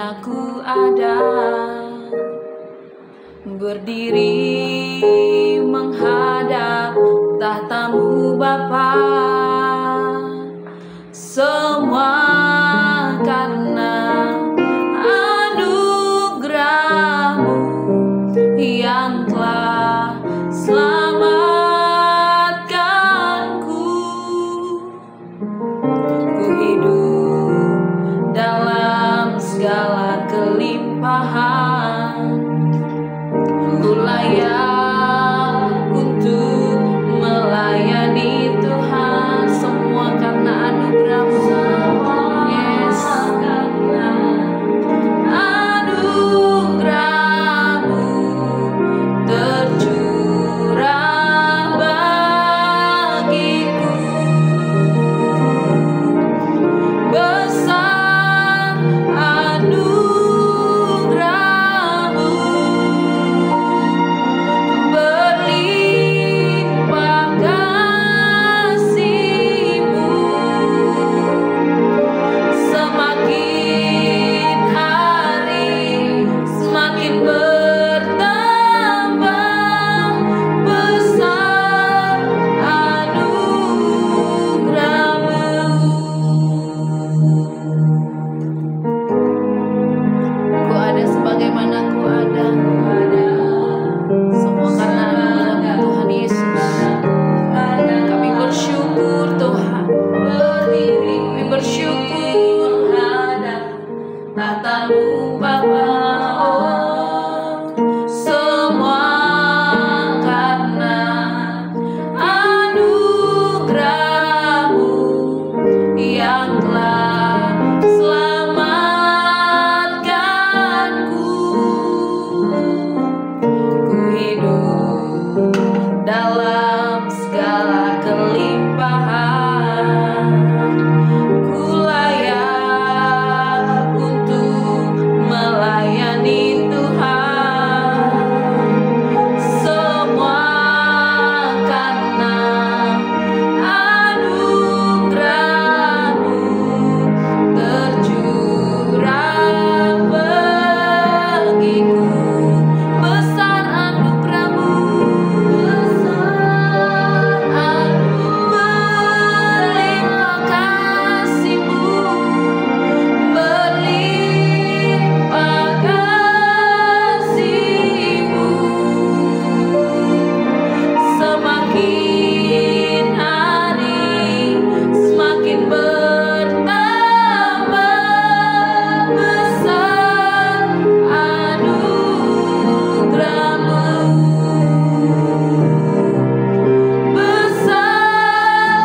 mana ku ada, berdiri menghadap tahtamu Bapa. Semua karena anugerah-Mu yang telah selamatkanku. Ku hidup dalam segala kelimpahan, ku layak untuk melayani Tuhan. Semua karena anugerah-Mu. Yes, karena anugerah-Mu tercurah bagiku. Besar anugerah-Mu, berlimpah kasih-Mu. Semakin hari semakin bertambah besar anugerah-Mu. Ku ada sebagaimana ku ada, semua karena anugerah-Mu Tuhan Yesus. Kami bersyukur Tuhan, kami bersyukur menghadap tahta-Mu Bapa. Oh, semua karena anugerah-Mu yang telah selamatkanku. Ku hidup dalam segala kelimpahan, ku layak untuk melayani Tuhan. Semua karena anugerah-Mu tercurah bagiku. Besar anugerah-Mu, berlimpah kasih-Mu, berlimpah kasih-Mu. Semakin hari semakin bertambah besar anugerah-Mu. Besar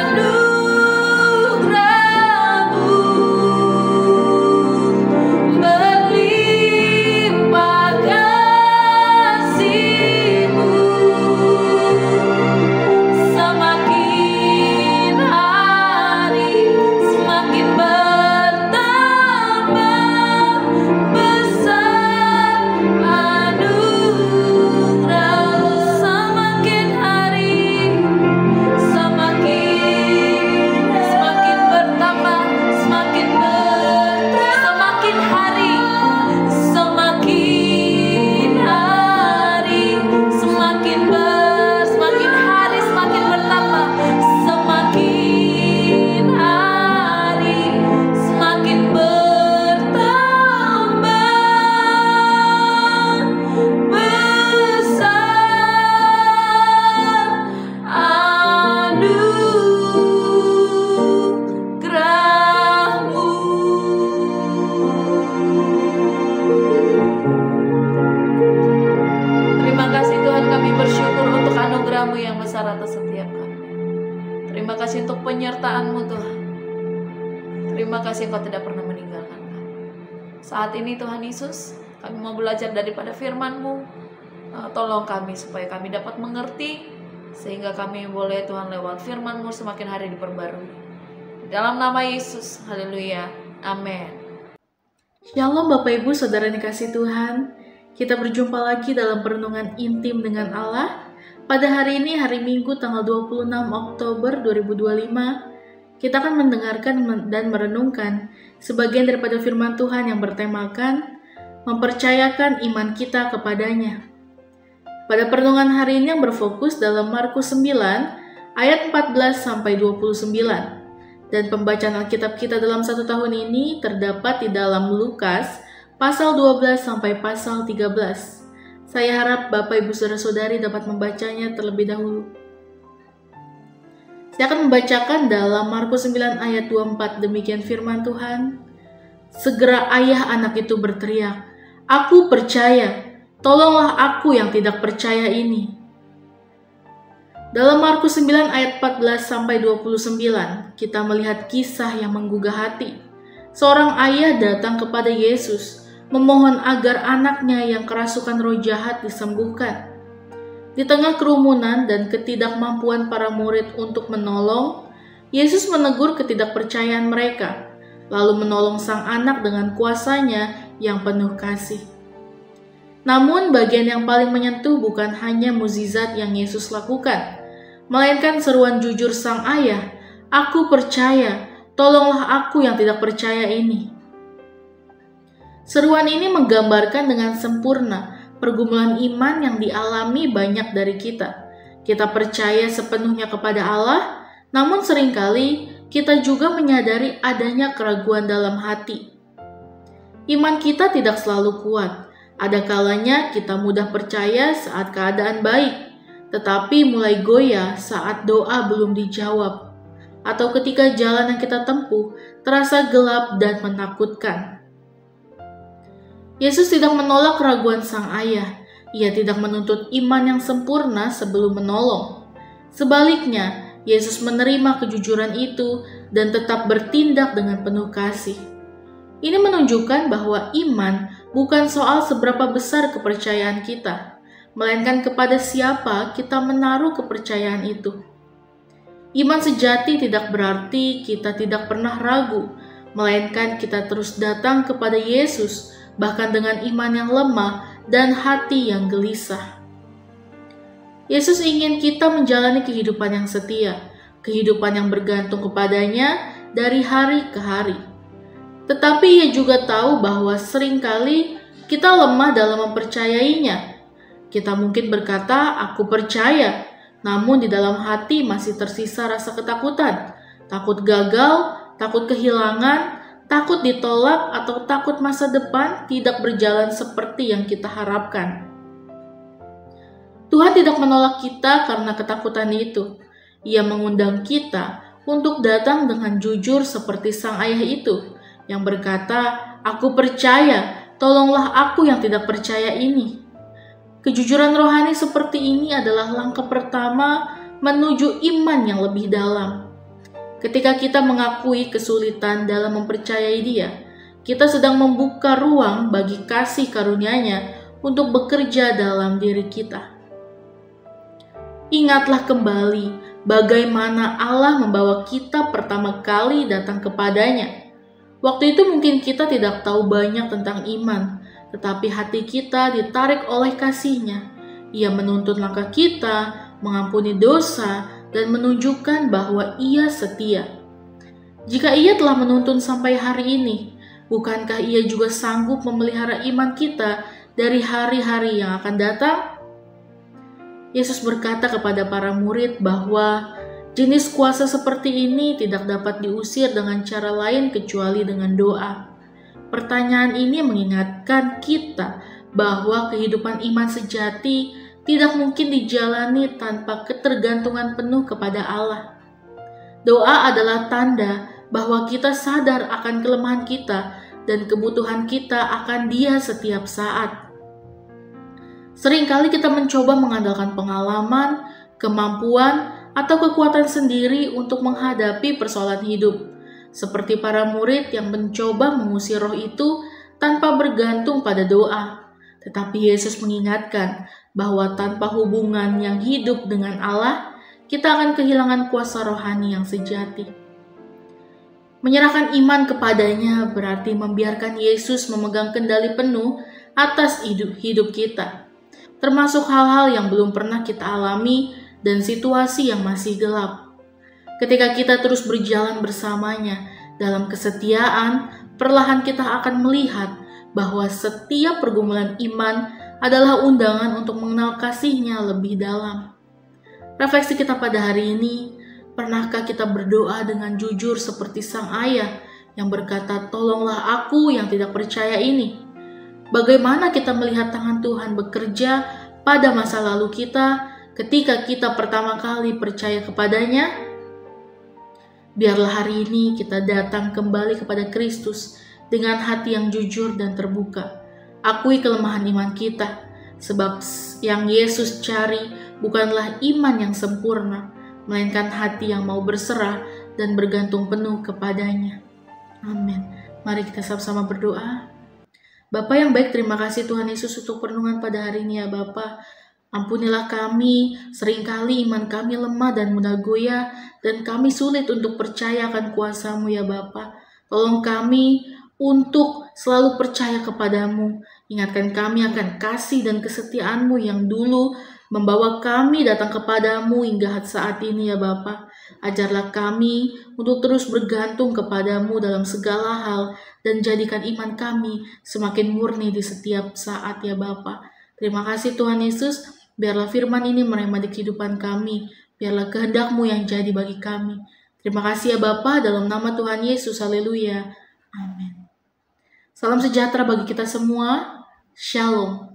anugerah-Mu, berlimpah kasih-Mu. Semakin hari semakin bertambah besar anugerah-Mu. Semakin hari semakin bertambah, semakin semakin hari semakin hari semakin bertambah, semakin hari semakin bertambah besar anugerah-Mu. Terima kasih Tuhan, kami bersyukur untuk anugerah-Mu yang besar atas setiap kami. Terima kasih untuk penyertaan-Mu Tuhan. Terima kasih Engkau tidak pernah meninggalkan kami. Saat ini Tuhan Yesus, kami mau belajar daripada firman-Mu. Tolong kami supaya kami dapat mengerti, sehingga kami boleh Tuhan lewat firman-Mu semakin hari diperbarui. Dalam nama Yesus, haleluya, amin. Shalom Bapak Ibu Saudara yang dikasihi Tuhan. Kita berjumpa lagi dalam perenungan intim dengan Allah. Pada hari ini, hari Minggu tanggal 26 Oktober 2025, kita akan mendengarkan dan merenungkan sebagian daripada firman Tuhan yang bertemakan mempercayakan iman kita kepadanya. Pada perenungan hari ini yang berfokus dalam Markus 9 ayat 14-29. Dan pembacaan Alkitab kita dalam 1 tahun ini terdapat di dalam Lukas pasal 12 sampai pasal 13. Saya harap Bapak Ibu Saudara-saudari dapat membacanya terlebih dahulu. Saya akan membacakan dalam Markus 9 ayat 24, demikian firman Tuhan. Segera ayah anak itu berteriak, "Aku percaya, tolonglah aku yang tidak percaya ini." Dalam Markus 9 ayat 14-29, kita melihat kisah yang menggugah hati. Seorang ayah datang kepada Yesus, memohon agar anaknya yang kerasukan roh jahat disembuhkan. Di tengah kerumunan dan ketidakmampuan para murid untuk menolong, Yesus menegur ketidakpercayaan mereka, lalu menolong sang anak dengan kuasanya yang penuh kasih. Namun bagian yang paling menyentuh bukan hanya mukjizat yang Yesus lakukan, melainkan seruan jujur sang ayah, "Aku percaya, tolonglah aku yang tidak percaya ini." Seruan ini menggambarkan dengan sempurna pergumulan iman yang dialami banyak dari kita. Kita percaya sepenuhnya kepada Allah, namun seringkali kita juga menyadari adanya keraguan dalam hati. Iman kita tidak selalu kuat. Ada kalanya kita mudah percaya saat keadaan baik, tetapi mulai goyah saat doa belum dijawab, atau ketika jalan yang kita tempuh terasa gelap dan menakutkan. Yesus tidak menolak keraguan sang ayah. Ia tidak menuntut iman yang sempurna sebelum menolong. Sebaliknya, Yesus menerima kejujuran itu dan tetap bertindak dengan penuh kasih. Ini menunjukkan bahwa iman bukan soal seberapa besar kepercayaan kita, melainkan kepada siapa kita menaruh kepercayaan itu. Iman sejati tidak berarti kita tidak pernah ragu, melainkan kita terus datang kepada Yesus, bahkan dengan iman yang lemah dan hati yang gelisah. Yesus ingin kita menjalani kehidupan yang setia, kehidupan yang bergantung kepadanya dari hari ke hari. Tetapi Ia juga tahu bahwa seringkali kita lemah dalam mempercayainya. Kita mungkin berkata, "Aku percaya," namun di dalam hati masih tersisa rasa ketakutan, takut gagal, takut kehilangan, takut ditolak, atau takut masa depan tidak berjalan seperti yang kita harapkan. Tuhan tidak menolak kita karena ketakutan itu. Ia mengundang kita untuk datang dengan jujur seperti sang ayah itu, yang berkata, "Aku percaya, tolonglah aku yang tidak percaya ini." Kejujuran rohani seperti ini adalah langkah pertama menuju iman yang lebih dalam. Ketika kita mengakui kesulitan dalam mempercayai Dia, kita sedang membuka ruang bagi kasih karunia-Nya untuk bekerja dalam diri kita. Ingatlah kembali bagaimana Allah membawa kita pertama kali datang kepadanya. Waktu itu mungkin kita tidak tahu banyak tentang iman, tetapi hati kita ditarik oleh kasih-Nya. Ia menuntun langkah kita, mengampuni dosa, dan menunjukkan bahwa Ia setia. Jika Ia telah menuntun sampai hari ini, bukankah Ia juga sanggup memelihara iman kita dari hari-hari yang akan datang? Yesus berkata kepada para murid bahwa jenis kuasa seperti ini tidak dapat diusir dengan cara lain kecuali dengan doa. Pertanyaan ini mengingatkan kita bahwa kehidupan iman sejati tidak mungkin dijalani tanpa ketergantungan penuh kepada Allah. Doa adalah tanda bahwa kita sadar akan kelemahan kita dan kebutuhan kita akan Dia setiap saat. Seringkali kita mencoba mengandalkan pengalaman, kemampuan, atau kekuatan sendiri untuk menghadapi persoalan hidup, seperti para murid yang mencoba mengusir roh itu tanpa bergantung pada doa. Tetapi Yesus mengingatkan bahwa tanpa hubungan yang hidup dengan Allah, kita akan kehilangan kuasa rohani yang sejati. Menyerahkan iman kepadanya berarti membiarkan Yesus memegang kendali penuh atas hidup kita, termasuk hal-hal yang belum pernah kita alami dan situasi yang masih gelap. Ketika kita terus berjalan bersamanya dalam kesetiaan, perlahan kita akan melihat bahwa setiap pergumulan iman adalah undangan untuk mengenal kasih-Nya lebih dalam. Refleksi kita pada hari ini, pernahkah kita berdoa dengan jujur seperti sang ayah yang berkata, "Tolonglah aku yang tidak percaya ini"? Bagaimana kita melihat tangan Tuhan bekerja pada masa lalu kita ketika kita pertama kali percaya kepadanya? Biarlah hari ini kita datang kembali kepada Kristus dengan hati yang jujur dan terbuka. Akui kelemahan iman kita, sebab yang Yesus cari bukanlah iman yang sempurna, melainkan hati yang mau berserah dan bergantung penuh kepadanya. Amin. Mari kita sama-sama berdoa. Bapa yang baik, terima kasih Tuhan Yesus untuk perenungan pada hari ini ya Bapa. Ampunilah kami, seringkali iman kami lemah dan mudah goyah, dan kami sulit untuk percaya akan kuasa-Mu ya Bapa. Tolong kami untuk selalu percaya kepadamu. Ingatkan kami akan kasih dan kesetiaan-Mu yang dulu membawa kami datang kepadamu hingga saat ini ya Bapa. Ajarlah kami untuk terus bergantung kepadamu dalam segala hal, dan jadikan iman kami semakin murni di setiap saat ya Bapa. Terima kasih Tuhan Yesus. Biarlah firman ini merema di kehidupan kami. Biarlah kehendak-Mu yang jadi bagi kami. Terima kasih ya Bapa, dalam nama Tuhan Yesus. Haleluya. Amin. Salam sejahtera bagi kita semua. Shalom.